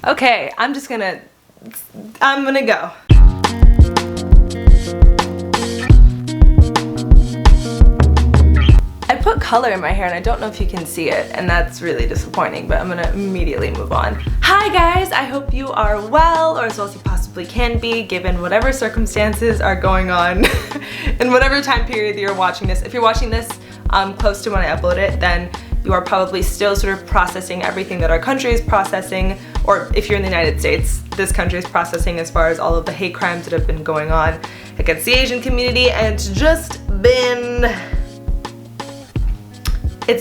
Okay, I'm gonna go. I put color in my hair and I don't know if you can see it, and that's really disappointing, but I'm gonna immediately move on. Hi guys, I hope you are well, or as well as you possibly can be, given whatever circumstances are going on in whatever time period that you're watching this. If you're watching this close to when I upload it, then you are probably still sort of processing everything that our country is processing, or if you're in the United States, this country is processing as far as all of the hate crimes that have been going on against the Asian community, and it's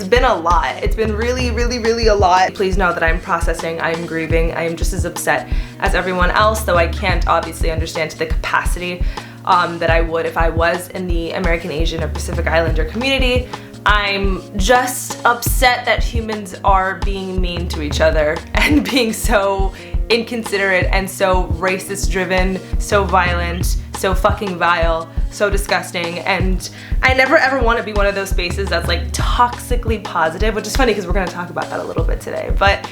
been a lot. It's been really, really, really a lot. Please know that I'm processing, I'm grieving, I am just as upset as everyone else, though I can't obviously understand to the capacity that I would if I was in the American, Asian, or Pacific Islander community. I'm just upset that humans are being mean to each other and being so inconsiderate and so racist driven, so violent, so fucking vile, so disgusting. And I never ever want to be one of those spaces that's like toxically positive, which is funny because we're going to talk about that a little bit today. But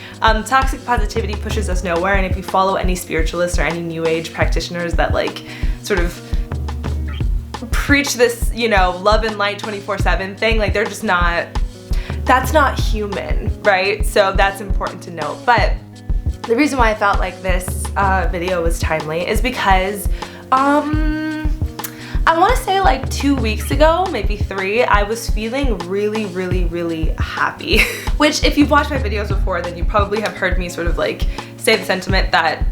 toxic positivity pushes us nowhere, and if you follow any spiritualists or any new age practitioners that like sort of preach this, you know, love and light 24/7 thing, like they're just not, that's not human, right? So that's important to note. But the reason why I felt like this video was timely is because I want to say like 2 weeks ago, maybe 3, I was feeling really, really, really happy. Which if you've watched my videos before, then you probably have heard me sort of like say the sentiment that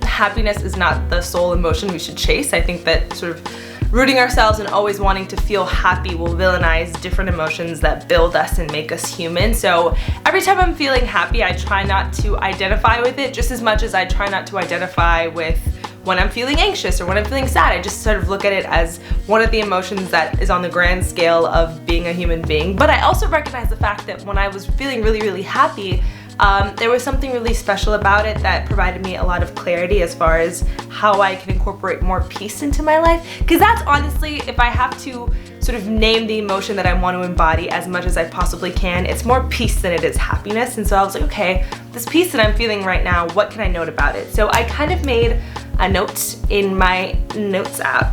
happiness is not the sole emotion we should chase. I think that sort of rooting ourselves and always wanting to feel happy will villainize different emotions that build us and make us human. So every time I'm feeling happy, I try not to identify with it just as much as I try not to identify with when I'm feeling anxious or when I'm feeling sad. I just sort of look at it as one of the emotions that is on the grand scale of being a human being. But I also recognize the fact that when I was feeling really, really happy, there was something really special about it that provided me a lot of clarity as far as how I can incorporate more peace into my life. Because that's honestly, if I have to sort of name the emotion that I want to embody as much as I possibly can, it's more peace than it is happiness. And so I was like, okay, this peace that I'm feeling right now, what can I note about it? So I kind of made a note in my notes app,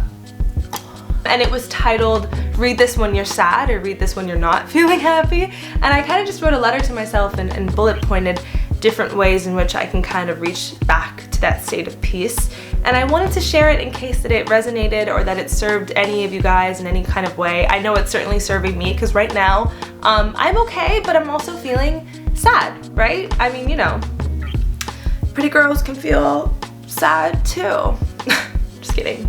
and it was titled, read this when you're sad or read this when you're not feeling happy. And I kind of just wrote a letter to myself and bullet pointed different ways in which I can kind of reach back to that state of peace. And I wanted to share it in case that it resonated or that it served any of you guys in any kind of way. I know it's certainly serving me, because right now I'm okay, but I'm also feeling sad, right? I mean, you know, pretty girls can feel sad too. Just kidding.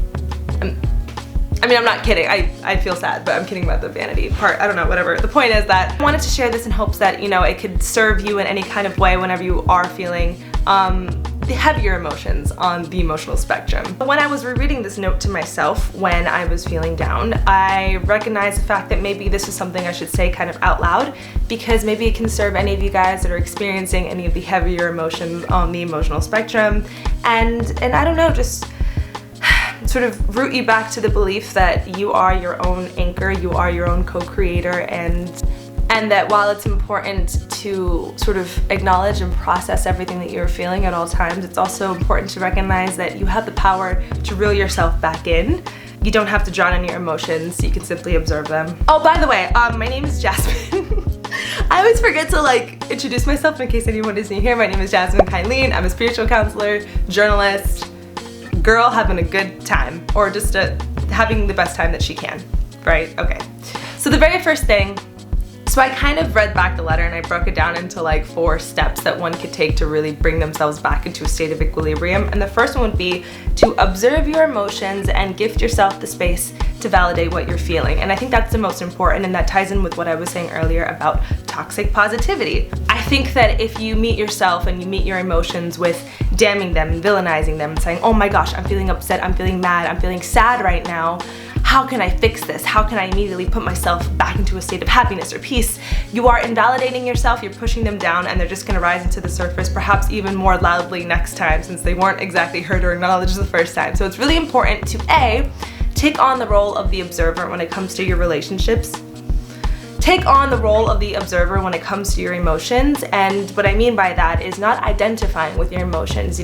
I'm not kidding. I feel sad, but I'm kidding about the vanity part. I don't know, whatever. The point is that I wanted to share this in hopes that, you know, it could serve you in any kind of way whenever you are feeling the heavier emotions on the emotional spectrum. When I was rereading this note to myself when I was feeling down, I recognized the fact that maybe this is something I should say kind of out loud, because maybe it can serve any of you guys that are experiencing any of the heavier emotions on the emotional spectrum, and I don't know, just sort of root you back to the belief that you are your own anchor, you are your own co-creator, and that while it's important to sort of acknowledge and process everything that you're feeling at all times, it's also important to recognize that you have the power to reel yourself back in. You don't have to drown in your emotions, you can simply observe them. Oh, by the way, my name is Jasmine. I always forget to like introduce myself in case anyone is new here. My name is Jasmine Kylene. I'm a spiritual counselor, journalist, girl having a good time, or just having the best time that she can, right? Okay. So the very first thing, so I kind of read back the letter and I broke it down into like 4 steps that one could take to really bring themselves back into a state of equilibrium. And the first one would be to observe your emotions and gift yourself the space to validate what you're feeling. And I think that's the most important, and that ties in with what I was saying earlier about toxic positivity. I think that if you meet yourself and you meet your emotions with damning them and villainizing them and saying, oh my gosh, I'm feeling upset, I'm feeling mad, I'm feeling sad right now, how can I fix this? How can I immediately put myself back into a state of happiness or peace? You are invalidating yourself, you're pushing them down, and they're just gonna rise into the surface, perhaps even more loudly next time, since they weren't exactly heard or acknowledged the first time. So it's really important to A, take on the role of the observer when it comes to your relationships. take on the role of the observer when it comes to your emotions. And what I mean by that is not identifying with your emotions.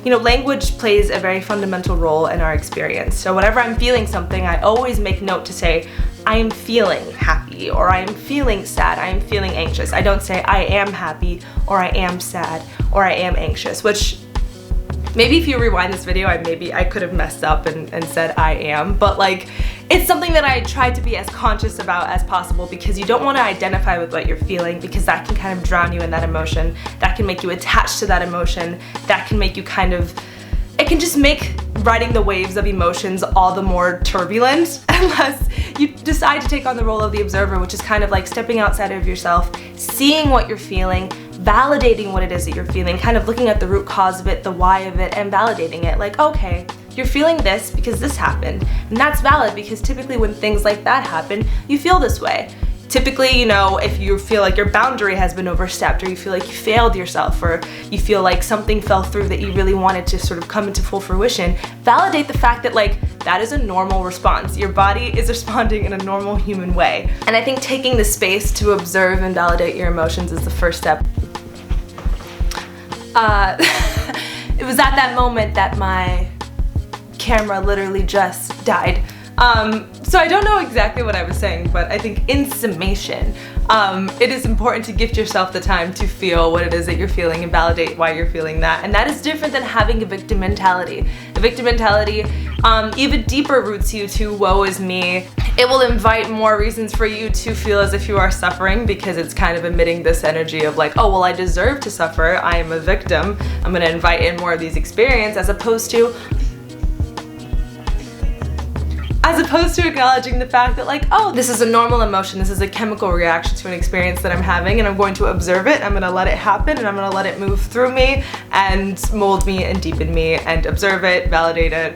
Language plays a very fundamental role in our experience. So whenever I'm feeling something, I always make note to say, I am feeling happy, or I am feeling sad, I am feeling anxious. I don't say I am happy, or I am sad, or I am anxious, which maybe if you rewind this video, I could have messed up and said I am, but like, it's something that I try to be as conscious about as possible, because you don't want to identify with what you're feeling, because that can kind of drown you in that emotion, that can make you attached to that emotion, that can make you it can just make riding the waves of emotions all the more turbulent unless you decide to take on the role of the observer, which is kind of like stepping outside of yourself, seeing what you're feeling, validating what it is that you're feeling, kind of looking at the root cause of it, the why of it, and validating it. Like, okay, you're feeling this because this happened, and that's valid, because typically when things like that happen, you feel this way. Typically, if you feel like your boundary has been overstepped, or you feel like you failed yourself, or you feel like something fell through that you really wanted to sort of come into full fruition, validate the fact that that is a normal response. Your body is responding in a normal human way. And I think taking the space to observe and validate your emotions is the first step. It was at that moment that my camera literally just died. So I don't know exactly what I was saying, but I think in summation, it is important to gift yourself the time to feel what it is that you're feeling and validate why you're feeling that. And that is different than having a victim mentality. A victim mentality even deeper roots you to woe is me. It will invite more reasons for you to feel as if you are suffering, because it's kind of emitting this energy of like, oh, well, I deserve to suffer. I am a victim. I'm going to invite in more of these experiences, as opposed to acknowledging the fact that like, oh, this is a normal emotion, this is a chemical reaction to an experience that I'm having, and I'm going to observe it, I'm going to let it happen, and I'm going to let it move through me and mold me and deepen me, and observe it, validate it,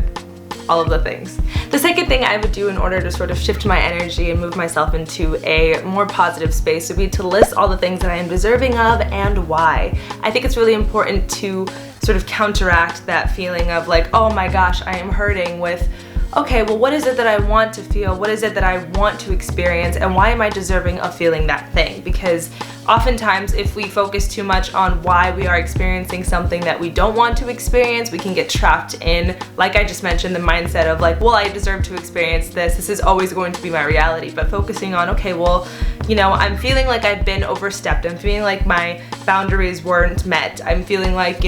all of the things. The second thing I would do in order to sort of shift my energy and move myself into a more positive space would be to list all the things that I am deserving of and why. I think it's really important to sort of counteract that feeling of like, oh my gosh, I am hurting, with okay, well, what is it that I want to feel? What is it that I want to experience? And why am I deserving of feeling that thing? Because oftentimes, if we focus too much on why we are experiencing something that we don't want to experience, we can get trapped in, like I just mentioned, the mindset of like, well, I deserve to experience this. This is always going to be my reality. But focusing on, okay, well, I'm feeling like I've been overstepped. I'm feeling like my boundaries weren't met. I'm feeling like,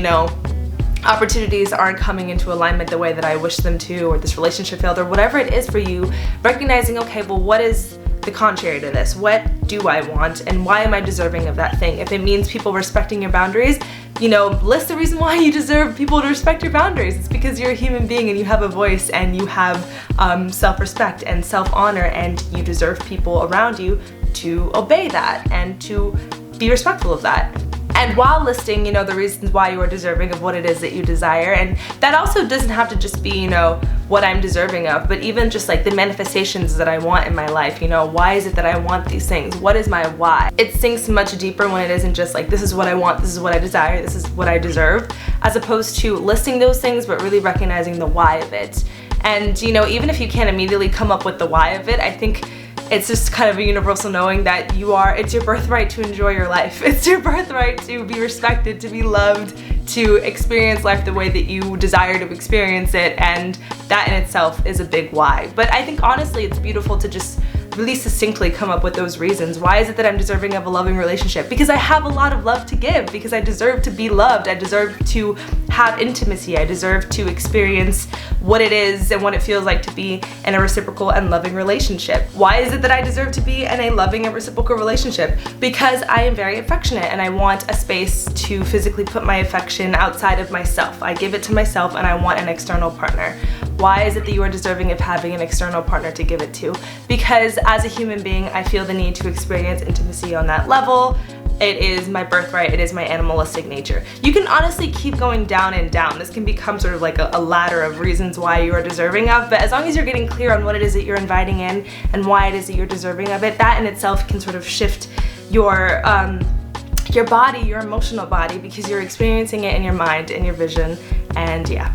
opportunities aren't coming into alignment the way that I wish them to, or this relationship failed, or whatever it is for you, recognizing, okay, well, what is the contrary to this? What do I want, and why am I deserving of that thing? If it means people respecting your boundaries, list the reason why you deserve people to respect your boundaries. It's because you're a human being and you have a voice, and you have self-respect and self-honor, and you deserve people around you to obey that and to be respectful of that. And while listing, the reasons why you are deserving of what it is that you desire, and that also doesn't have to just be, what I'm deserving of, but even just like the manifestations that I want in my life, why is it that I want these things? What is my why? It sinks much deeper when it isn't just like, this is what I want, this is what I desire, this is what I deserve, as opposed to listing those things, but really recognizing the why of it. And, even if you can't immediately come up with the why of it, I think it's just kind of a universal knowing that it's your birthright to enjoy your life. It's your birthright to be respected, to be loved, to experience life the way that you desire to experience it, and that in itself is a big why. But I think honestly it's beautiful to just really succinctly come up with those reasons. Why is it that I'm deserving of a loving relationship? Because I have a lot of love to give, because I deserve to be loved, I deserve to have intimacy, I deserve to experience what it is and what it feels like to be in a reciprocal and loving relationship. Why is it that I deserve to be in a loving and reciprocal relationship? Because I am very affectionate and I want a space to physically put my affection outside of myself. I give it to myself and I want an external partner. Why is it that you are deserving of having an external partner to give it to? Because as a human being, I feel the need to experience intimacy on that level. It is my birthright, it is my animalistic nature. You can honestly keep going down and down. This can become sort of like a ladder of reasons why you are deserving of, but as long as you're getting clear on what it is that you're inviting in and why it is that you're deserving of it, that in itself can sort of shift your your body, your emotional body, because you're experiencing it in your mind, in your vision, and yeah.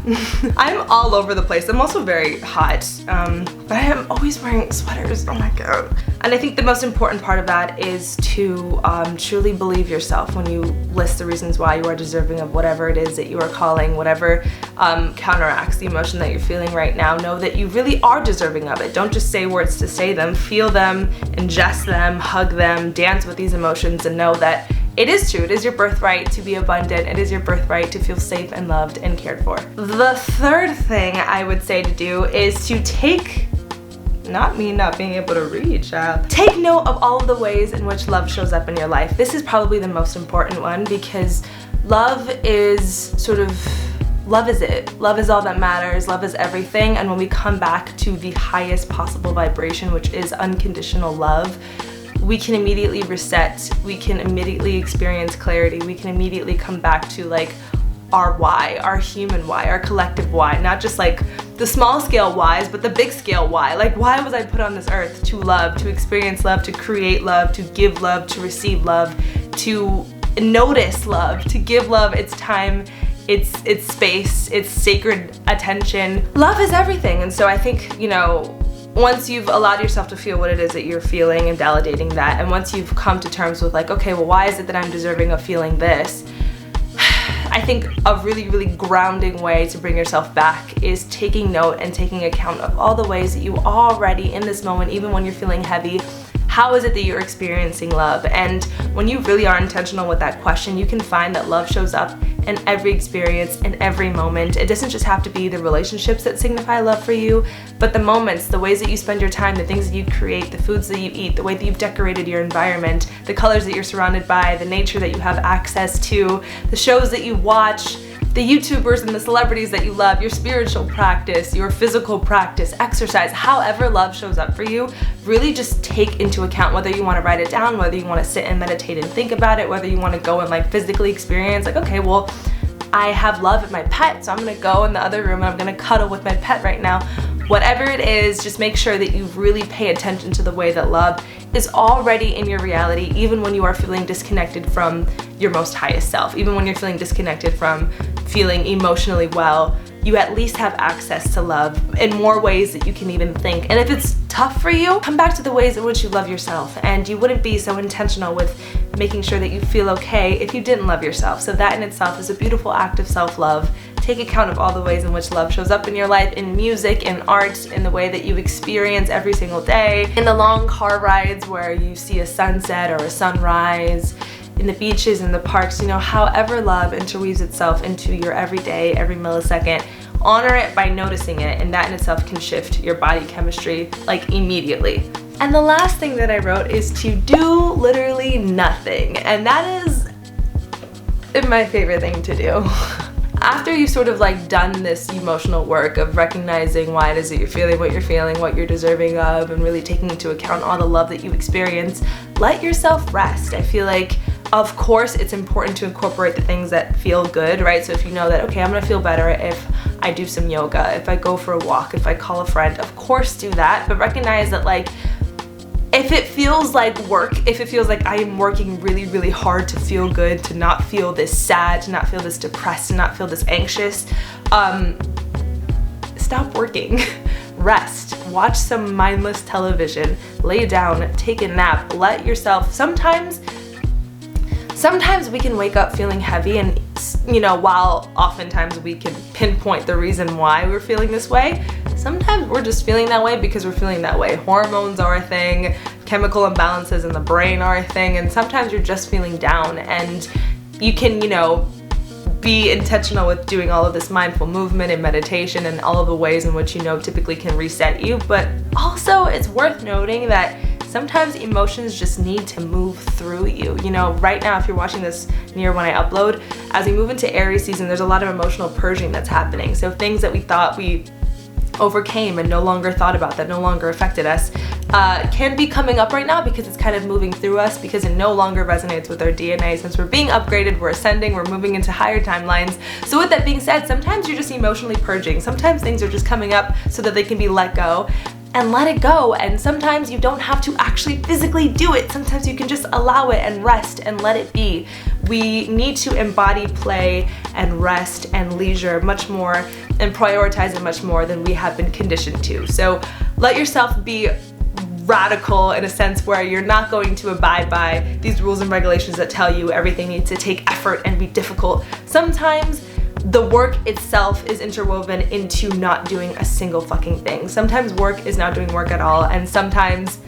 I'm all over the place. I'm also very hot, but I am always wearing sweaters, oh my god. And I think the most important part of that is to truly believe yourself when you list the reasons why you are deserving of whatever it is that you are calling, whatever counteracts the emotion that you're feeling right now. Know that you really are deserving of it. Don't just say words to say them. Feel them, ingest them, hug them, dance with these emotions, and know that it is true. It is your birthright to be abundant. It is your birthright to feel safe and loved and cared for. The third thing I would say to do is to take, not me not being able to read, child. Take note of all of the ways in which love shows up in your life. This is probably the most important one, because love is love is it. Love is all that matters. Love is everything. And when we come back to the highest possible vibration, which is unconditional love, we can immediately reset. We can immediately experience clarity. We can immediately come back to like our why, our human why, our collective why, not just like the small scale whys, but the big scale why. Like, why was I put on this earth? To love, to experience love, to create love, to give love, to receive love, to notice love, to give love its time, its space, its sacred attention. Love is everything. And so I think, you know, once you've allowed yourself to feel what it is that you're feeling and validating that, and once you've come to terms with like, okay, well, why is it that I'm deserving of feeling this? I think a really, really grounding way to bring yourself back is taking note and taking account of all the ways that you already in this moment, even when you're feeling heavy, how is it that you're experiencing love? And when you really are intentional with that question, you can find that love shows up in every experience, in every moment. It doesn't just have to be the relationships that signify love for you, but the moments, the ways that you spend your time, the things that you create, the foods that you eat, the way that you've decorated your environment, the colors that you're surrounded by, the nature that you have access to, the shows that you watch, the YouTubers and the celebrities that you love, your spiritual practice, your physical practice, exercise, however love shows up for you, really just take into account whether you want to write it down, whether you want to sit and meditate and think about it, whether you want to go and like physically experience, like, okay, well, I have love at my pet, so I'm gonna go in the other room and I'm gonna cuddle with my pet right now. Whatever it is, just make sure that you really pay attention to the way that love is already in your reality, even when you are feeling disconnected from your most highest self, even when you're feeling disconnected from feeling emotionally well, you at least have access to love in more ways that you can even think. And if it's tough for you, come back to the ways in which you love yourself, and you wouldn't be so intentional with making sure that you feel okay if you didn't love yourself. So that in itself is a beautiful act of self-love. Take account of all the ways in which love shows up in your life, in music, in art, in the way that you experience every single day, in the long car rides where you see a sunset or a sunrise, in the beaches, in the parks, you know, however love interweaves itself into your everyday, every millisecond. Honor it by noticing it, and that in itself can shift your body chemistry like immediately. And the last thing that I wrote is to do literally nothing, and that is my favorite thing to do. After you've sort of like done this emotional work of recognizing why it is that you're feeling what you're feeling, what you're deserving of, and really taking into account all the love that you experience, let yourself rest. I feel like, of course, it's important to incorporate the things that feel good, right? So if you know that, okay, I'm gonna feel better if I do some yoga, if I go for a walk, if I call a friend, of course do that, but recognize that like, if it feels like work, if it feels like I am working really, really hard to feel good, to not feel this sad, to not feel this depressed, to not feel this anxious, stop working. Rest, watch some mindless television, lay down, take a nap, let yourself, sometimes we can wake up feeling heavy, and you know, while oftentimes we can pinpoint the reason why we're feeling this way, sometimes we're just feeling that way because we're feeling that way. Hormones are a thing, chemical imbalances in the brain are a thing, and sometimes you're just feeling down, and you can, you know, be intentional with doing all of this mindful movement and meditation and all of the ways in which you know typically can reset you. But also it's worth noting that sometimes emotions just need to move through you. You know, right now, if you're watching this near when I upload, as we move into Aries season, there's a lot of emotional purging that's happening. So things that we thought we overcame and no longer thought about, that no longer affected us, can be coming up right now because it's kind of moving through us, because it no longer resonates with our DNA. Since we're being upgraded, we're ascending, we're moving into higher timelines. So with that being said, sometimes you're just emotionally purging. Sometimes things are just coming up so that they can be let go. and let it go. And sometimes you don't have to actually physically do it. Sometimes you can just allow it and rest and let it be. We need to embody play and rest and leisure much more and prioritize it much more than we have been conditioned to. So let yourself be radical in a sense where you're not going to abide by these rules and regulations that tell you everything needs to take effort and be difficult. Sometimes the work itself is interwoven into not doing a single fucking thing. Sometimes work is not doing work at all, and sometimes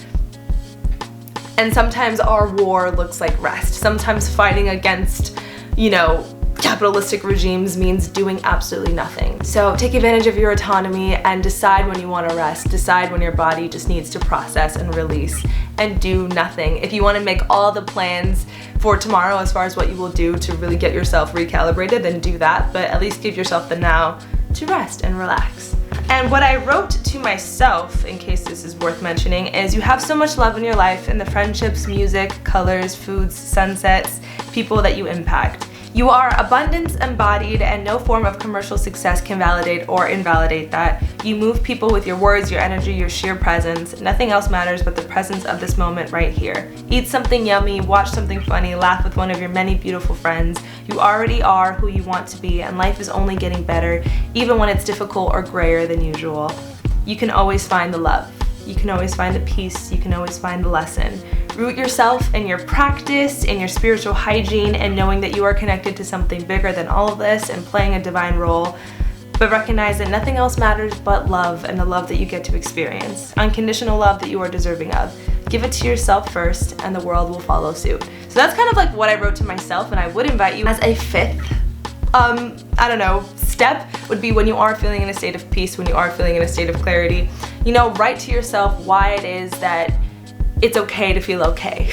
our war looks like rest. Sometimes fighting against, you know, capitalistic regimes means doing absolutely nothing. So take advantage of your autonomy and decide when you want to rest. Decide when your body just needs to process and release and do nothing. If you want to make all the plans for tomorrow as far as what you will do to really get yourself recalibrated, then do that, but at least give yourself the now to rest and relax. And what I wrote to myself, in case this is worth mentioning, is you have so much love in your life in the friendships, music, colors, foods, sunsets, people that you impact. You are abundance embodied, and no form of commercial success can validate or invalidate that. You move people with your words, your energy, your sheer presence. Nothing else matters but the presence of this moment right here. Eat something yummy, watch something funny, laugh with one of your many beautiful friends. You already are who you want to be, and life is only getting better, even when it's difficult or grayer than usual. You can always find the love. You can always find the peace. You can always find the lesson. Root yourself in your practice, in your spiritual hygiene, and knowing that you are connected to something bigger than all of this and playing a divine role. But recognize that nothing else matters but love, and the love that you get to experience. Unconditional love that you are deserving of. Give it to yourself first, and the world will follow suit. So that's kind of like what I wrote to myself, and I would invite you as a fifth, step would be when you are feeling in a state of peace, when you are feeling in a state of clarity, you know, write to yourself why it is that it's okay to feel okay.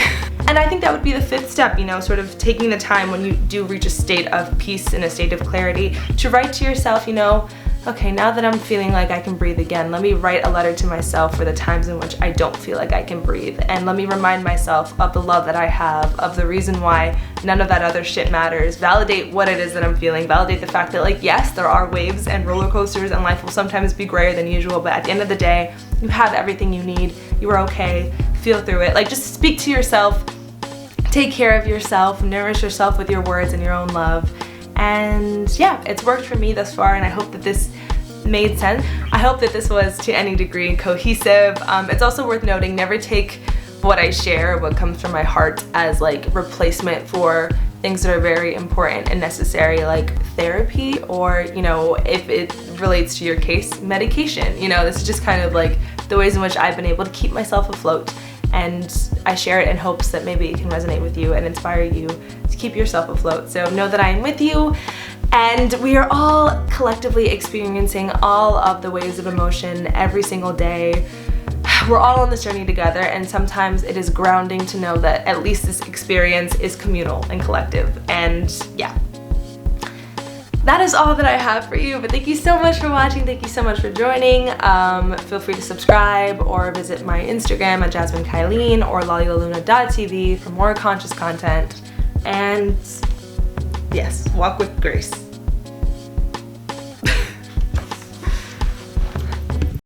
And I think that would be the fifth step, you know, sort of taking the time when you do reach a state of peace and a state of clarity to write to yourself, you know, okay, now that I'm feeling like I can breathe again, let me write a letter to myself for the times in which I don't feel like I can breathe. And let me remind myself of the love that I have, of the reason why none of that other shit matters. Validate what it is that I'm feeling. Validate the fact that, like, yes, there are waves and roller coasters and life will sometimes be grayer than usual, but at the end of the day, you have everything you need. You are okay. Feel through it. Like, just speak to yourself. Take care of yourself. Nourish yourself with your words and your own love. And yeah, it's worked for me thus far, and I hope that this made sense. I hope that this was to any degree cohesive. It's also worth noting, never take what I share, what comes from my heart, as like replacement for things that are very important and necessary, like therapy, or, you know, if it relates to your case, medication. You know, this is just kind of like the ways in which I've been able to keep myself afloat, and I share it in hopes that maybe it can resonate with you and inspire you to keep yourself afloat. So know that I am with you, and we are all collectively experiencing all of the waves of emotion every single day. We're all on this journey together, and sometimes it is grounding to know that at least this experience is communal and collective. And yeah, that is all that I have for you, but thank you so much for watching. Thank you so much for joining. Feel free to subscribe or visit my Instagram at JasmineKylene or lalilaluna.tv for more conscious content. And yes, walk with grace.